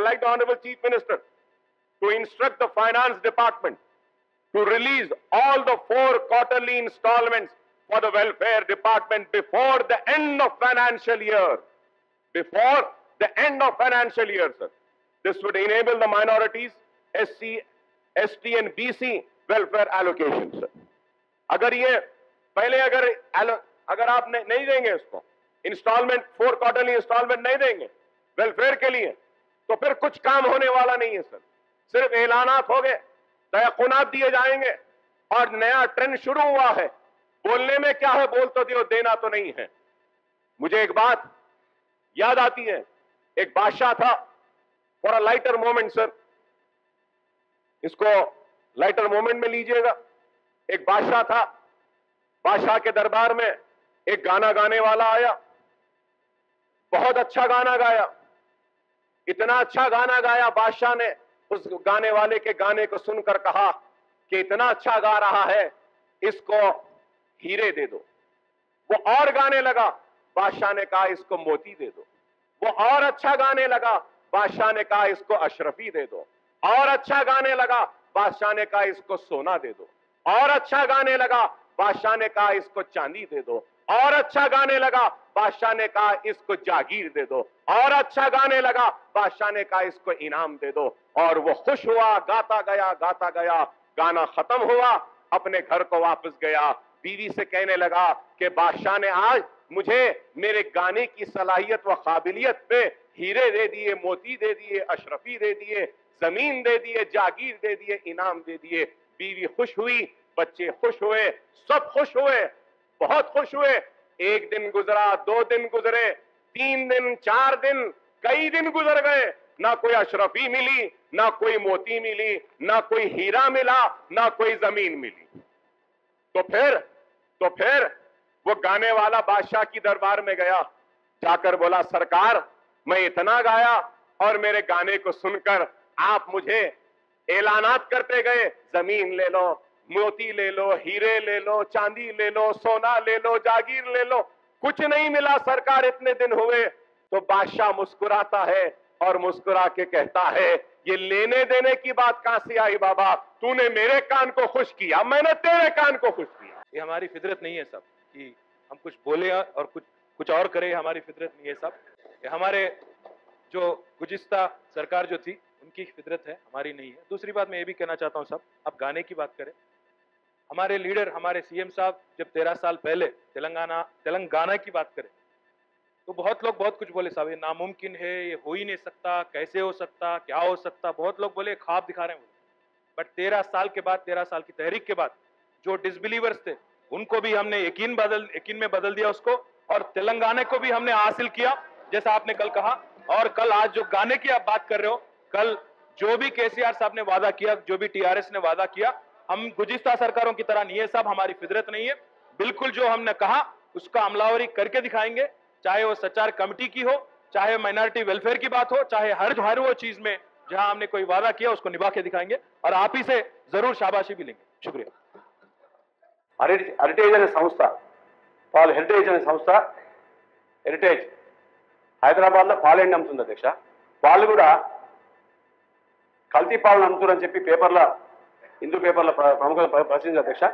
would like the Honorable Chief Minister to instruct the Finance Department to release all the 4 quarterly installments for the Welfare Department before the end of financial year. Before the end of financial year, sir. This would enable the minorities, SC, ST and BC welfare allocation, sir. अगर ये पहले अगर आप नहीं देंगे इसको instalment 4 quarterly instalment नहीं देंगे वेलफेयर के लिए तो फिर कुछ काम होने वाला नहीं है सर। सिर्फ ऐलानात हो गए, तयक़ुनात दिए जाएंगे और नया ट्रेंड शुरू हुआ है। बोलने में क्या है, बोल तो दियो, देना तो नहीं है। मुझे एक बात याद आती है, एक बादशाह था, for a lighter moment sir, इसको लाइटर मोमेंट में लीजिएगा। एक बादशाह था, बादशाह के दरबार में एक गाना गाने वाला आया, बहुत अच्छा गाना गाया, इतना अच्छा गाना गाया बादशाह ने उस गाने वाले के गाने को सुनकर कहा कि इतना अच्छा गा रहा है, इसको हीरे दे दो। वो और गाने लगा, बादशाह ने कहा इसको मोती दे दो। वो और अच्छा गाने लगा, बादशाह ने कहा इसको अशरफी दे दो। और अच्छा गाने लगा, बादशाह ने कहा इसको सोना दे दो। और अच्छा गाने लगा, बादशाह ने कहा इसको चांदी दे दो। और अच्छा गाने लगा, बादशाह ने कहा इसको जागीर दे दो। और अच्छा गाने लगा, बादशाह ने कहा इसको इनाम दे दो। और वो खुश हुआ, गाता गया, गाना खत्म हुआ, अपने घर को वापस गया। बीवी से कहने लगा कि बादशाह ने आज मुझे मेरे गाने की सलाहियत व काबिलियत पे हीरे दे दिए, मोती दे दिए, अशरफी दे दिए, जमीन दे दिए, जागीर दे दिए, इनाम दे दिए। बीवी खुश हुई, बच्चे खुश हुए, सब खुश हुए, बहुत खुश हुए। 1 दिन गुजरा, 2 दिन गुजरे, 3 दिन, 4 दिन, कई दिन गुजर गए, ना कोई अशरफी मिली, ना कोई मोती मिली, ना कोई हीरा मिला, ना कोई जमीन मिली। तो फिर वो गाने वाला बादशाह की दरबार में गया, जाकर बोला सरकार मैं इतना गाया और मेरे गाने को सुनकर आप मुझे ऐलानात करते गए, जमीन ले लो, मोती ले लो, हीरे ले लो, चांदी ले लो, सोना ले लो, जागीर ले लो, कुछ नहीं मिला सरकार, इतने दिन हुए। तो बादशाह मुस्कुराता है और मुस्कुरा के कहता है ये लेने देने की बात कहां से आई बाबा, तूने मेरे कान को खुश किया, मैंने तेरे कान को खुश किया। ये हमारी फितरत नहीं है सब कि हम कुछ बोले और कुछ और करें, हमारी फितरत नहीं है सब। ये हमारे जो गुज़िश्ता सरकार जो थी उनकी फितरत है, हमारी नहीं है। दूसरी बात मैं ये भी कहना चाहता हूँ सब, अब गाने की बात करें, हमारे लीडर हमारे सीएम साहब जब 13 साल पहले तेलंगाना की बात करें तो बहुत लोग बहुत कुछ बोले साहब ये नामुमकिन है, ये हो ही नहीं सकता, कैसे हो सकता, क्या हो सकता, बहुत लोग बोले ख्वाब दिखा रहे हैं। बट 13 साल के बाद, 13 साल की तहरीक के बाद जो डिसबिलीवर्स थे उनको भी हमने यकीन में बदल दिया उसको, और तेलंगाना को भी हमने हासिल किया जैसा आपने कल कहा। और कल आज जो गाने की आप बात कर रहे हो, कल जो भी केसीआर साहब ने वादा किया, जो भी टीआरएस ने वादा किया, हम गुज़िश्ता सरकारों की तरह नहीं है साहब, हमारी फितरत नहीं है। बिल्कुल जो हमने कहा उसका अमलावरी करके दिखाएंगे, चाहे वो सचार कमेटी की हो, चाहे माइनॉरिटी वेलफेयर की बात हो, चाहे हर वो चीज में जहां हमने कोई वादा किया उसको निभा के दिखाएंगे और आप ही से जरूर शाबाशी भी लेंगे। शुक्रिया। హెరిటేజ్ అనే సంస్థ, వాళ్ళు హెరిటేజ్ అనే సంస్థ, హెరిటేజ్ హైదరాబాద్లో పాలెండ్ అమ్ముతుంది అధ్యక్ష. వాళ్ళు కూడా కల్తీ పాలను అమ్ముతున్నారని చెప్పి పేపర్లో, హిందూ పేపర్లో ప్రముఖ ప్రచురించారు అధ్యక్ష.